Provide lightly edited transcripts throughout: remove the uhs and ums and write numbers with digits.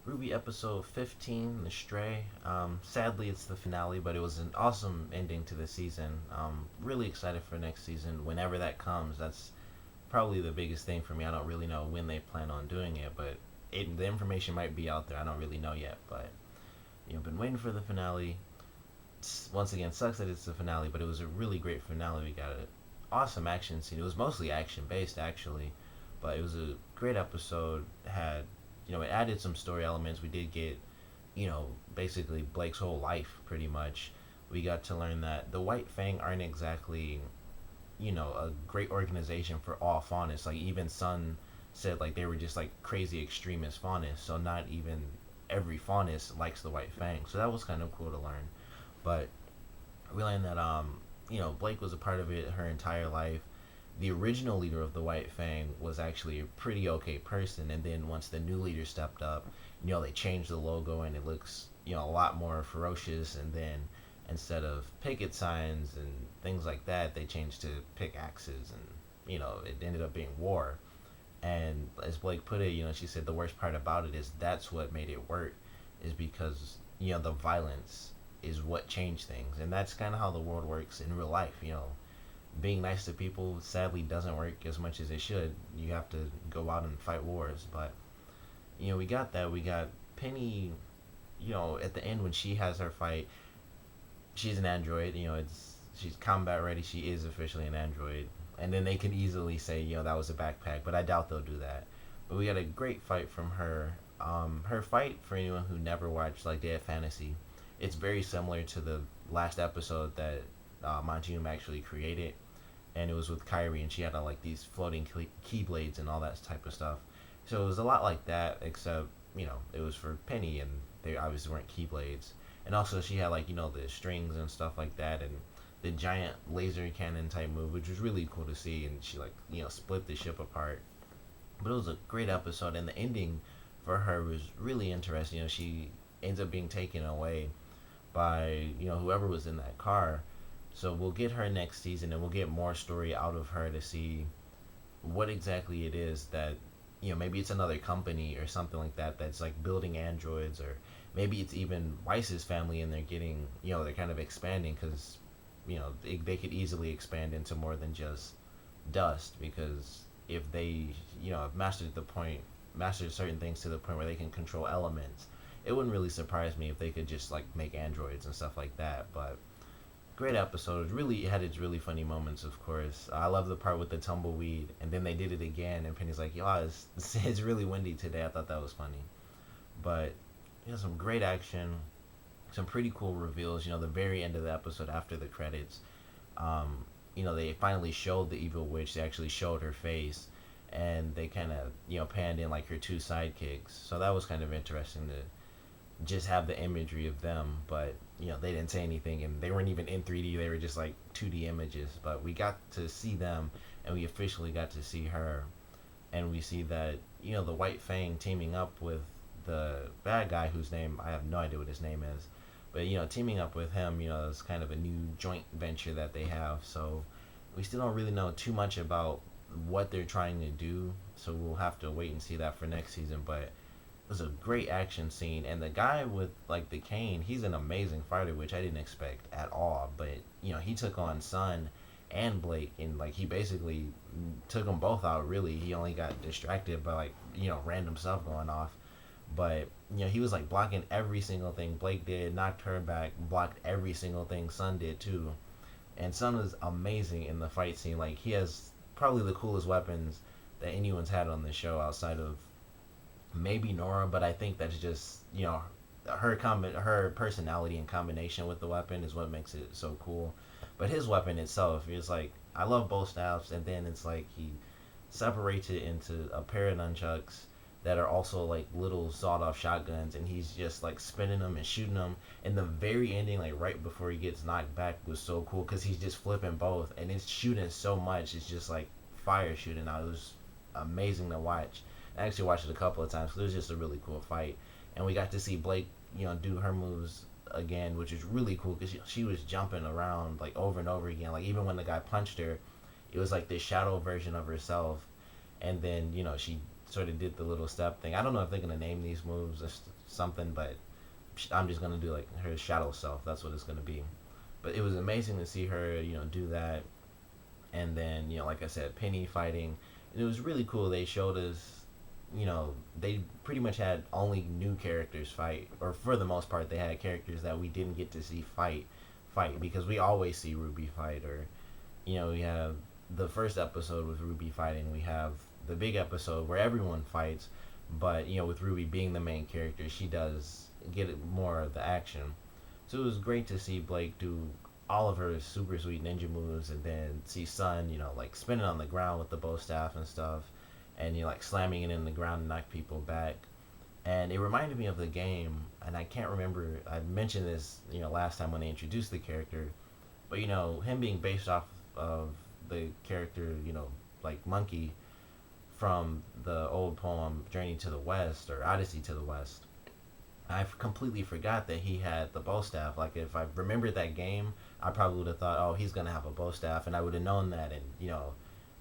RWBY episode 15, The Stray. Sadly, it's the finale, but it was an awesome ending to the season. Really excited for next season. Whenever that comes, that's probably the biggest thing for me. I don't really know when they plan on doing it, but the information might be out there. I don't really know yet, but been waiting for the finale. Once again, sucks that it's the finale, but it was a really great finale. We got an awesome action scene. It was mostly action based, actually, but it was a great episode. Had it added some story elements. We did get basically Blake's whole life pretty much. We got to learn that the White Fang aren't exactly a great organization for all faunists. Like even Sun said like they were just like crazy extremist faunists. So not even every faunist likes the White Fang. So that was kind of cool to learn. But we learned that Blake was a part of it her entire life. The original leader of the White Fang was actually a pretty okay person, and then once the new leader stepped up, they changed the logo and it looks a lot more ferocious. And then instead of picket signs and things like that, they changed to pickaxes, and it ended up being war. And as Blake put it, she said the worst part about it is that's what made it work, is because the violence is what changed things, and that's kind of how the world works in real life. Being nice to people sadly doesn't work as much as it should. You have to go out and fight wars. But we got that. We got Penny. At the end when she has her fight, she's an android. She's combat ready. She is officially an android. And then they can easily say that was a backpack, but I doubt they'll do that. But we got a great fight from her. Her fight, for anyone who never watched like Day of Fantasy, it's very similar to the last episode that Montium actually created, and it was with Kyrie, and she had like these floating keyblades and all that type of stuff. So it was a lot like that, except it was for Penny, and they obviously weren't keyblades. And also she had like the strings and stuff like that, and the giant laser cannon type move, which was really cool to see. And she like split the ship apart. But it was a great episode, and the ending for her was really interesting. She ends up being taken away by whoever was in that car. So we'll get her next season, and we'll get more story out of her to see what exactly it is that maybe it's another company or something like that that's like building androids, or maybe it's even Weiss's family and they're getting they're kind of expanding, because they could easily expand into more than just dust, because if they have mastered certain things to the point where they can control elements, it wouldn't really surprise me if they could just like make androids and stuff like that. But great episode. It had its really funny moments, of course. I love the part with the tumbleweed, and then they did it again, and Penny's like, "Yo, it's really windy today." I thought that was funny. But some great action, some pretty cool reveals. The very end of the episode after the credits, they finally showed the evil witch. They actually showed her face, and they kind of panned in like her two sidekicks. So that was kind of interesting to just have the imagery of them. But they didn't say anything, and they weren't even in 3D. They were just like 2D images. But we got to see them, and we officially got to see her, and we see that the White Fang teaming up with the bad guy whose name I have no idea what his name is. But teaming up with him, is kind of a new joint venture that they have. So we still don't really know too much about what they're trying to do. So we'll have to wait and see that for next season. But it was a great action scene, and the guy with like the cane, he's an amazing fighter, which I didn't expect at all. But he took on Sun and Blake, and like he basically took them both out. Really, he only got distracted by like random stuff going off. But he was like blocking every single thing Blake did, knocked her back, blocked every single thing Sun did too. And Sun was amazing in the fight scene. Like he has probably the coolest weapons that anyone's had on the show outside of maybe Nora, but I think that's just her personality in combination with the weapon is what makes it so cool. But his weapon itself is like, I love both styles, and then it's like he separates it into a pair of nunchucks that are also like little sawed-off shotguns, and he's just like spinning them and shooting them. And the very ending, like right before he gets knocked back, was so cool because he's just flipping both, and it's shooting so much. It's just like fire shooting out. It was amazing to watch. I actually watched it a couple of times because it was just a really cool fight, and we got to see Blake, do her moves again, which is really cool because she was jumping around like over and over again. Like even when the guy punched her, it was like this shadow version of herself, and then she sort of did the little step thing. I don't know if they're gonna name these moves or something, but I'm just gonna do like her shadow self. That's what it's gonna be. But it was amazing to see her, do that. And then, like I said, Penny fighting. And it was really cool. They showed us, they pretty much had only new characters fight, or for the most part, they had characters that we didn't get to see fight because we always see RWBY fight, or we have the first episode with RWBY fighting. We have the big episode where everyone fights, but with RWBY being the main character, she does get more of the action. So it was great to see Blake do all of her super sweet ninja moves, and then see Sun, like spinning on the ground with the bow staff and stuff, and like slamming it in the ground to knock people back. And it reminded me of the game, and I can't remember. I mentioned this, last time when they introduced the character, but him being based off of the character, like Monkey from the old poem Journey to the West, or Odyssey to the West. I completely forgot that he had the bow staff. Like, if I remembered that game, I probably would have thought, oh, he's gonna have a bow staff, and I would have known that. And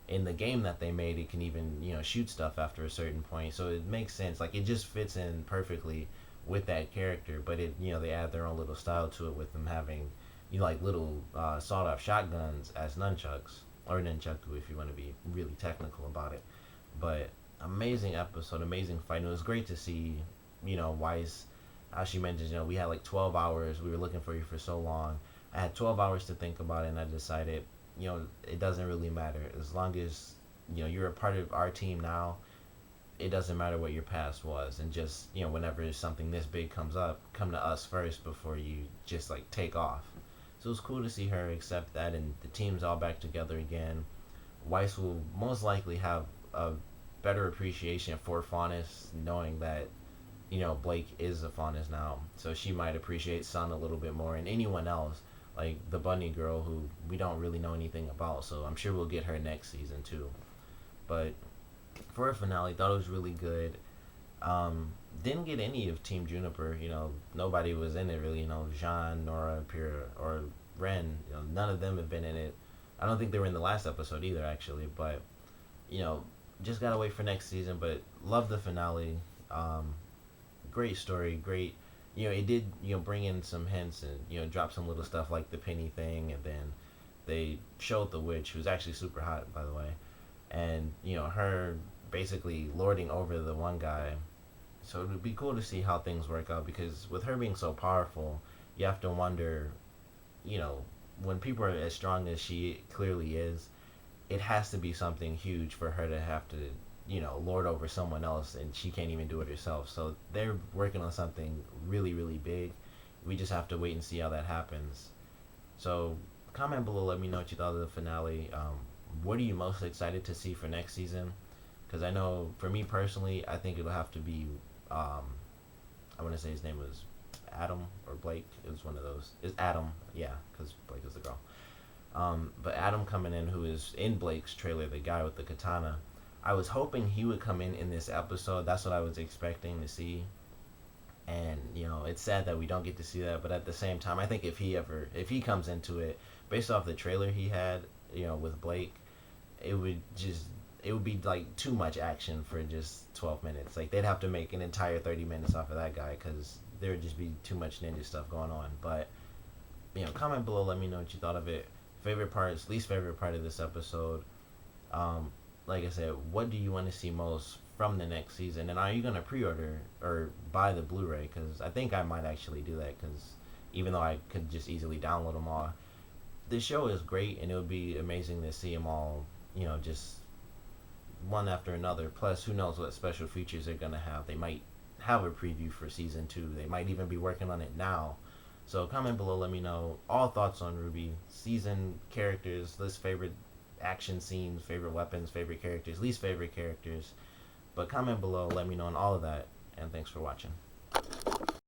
in the game that they made, it can even shoot stuff after a certain point, so it makes sense. Like, it just fits in perfectly with that character. But it they add their own little style to it with them having like little sawed-off shotguns as nunchucks, or nunchaku if you want to be really technical about it. But amazing episode, amazing fight. And it was great to see Weiss. As she mentions, we had like 12 hours. We were looking for you for so long. I had 12 hours to think about it, and I decided, it doesn't really matter. As long as, you're a part of our team now, it doesn't matter what your past was. And just, whenever something this big comes up, come to us first before you just, like, take off. So it was cool to see her accept that, and the team's all back together again. Weiss will most likely have a better appreciation for Faunus, knowing that Blake is a Faunus now, so she might appreciate Sun a little bit more, and anyone else, like the bunny girl, who we don't really know anything about, so I'm sure we'll get her next season too. But for a finale, thought it was really good. Didn't get any of Team Juniper, nobody was in it really, Jean, Nora, Pyrrha, or Ren, none of them have been in it. I don't think they were in the last episode either, actually, but, just gotta wait for next season. But love the finale. Great story, great. It did, bring in some hints, and, drop some little stuff like the Penny thing, and then they showed the witch, who's actually super hot, by the way, and, her basically lording over the one guy. So it would be cool to see how things work out, because with her being so powerful, you have to wonder, when people are as strong as she clearly is, it has to be something huge for her to have to lord over someone else, and she can't even do it herself. So they're working on something really, really big. We just have to wait and see how that happens. So comment below, let me know what you thought of the finale. What are you most excited to see for next season? Because I know, for me personally, I think it'll have to be, I want to say his name was Adam or Blake. It was one of those. It's Adam, yeah, because Blake is the girl. But Adam coming in, who is in Blake's trailer, the guy with the katana. I was hoping he would come in this episode. That's what I was expecting to see. And, it's sad that we don't get to see that. But at the same time, I think if he comes into it, based off the trailer he had, with Blake, it would be like too much action for just 12 minutes. Like, they'd have to make an entire 30 minutes off of that guy, because there would just be too much ninja stuff going on. But, comment below, let me know what you thought of it. Favorite parts, least favorite part of this episode. Like I said, what do you want to see most from the next season? And are you going to pre-order or buy the Blu-ray? Because I think I might actually do that, because even though I could just easily download them all, the show is great, and it would be amazing to see them all, just one after another. Plus, who knows what special features they're going to have. They might have a preview for season 2. They might even be working on it now. So comment below, let me know all thoughts on RWBY, season, characters, list favorite action scenes, favorite weapons, favorite characters, least favorite characters. But comment below, let me know on all of that, and thanks for watching.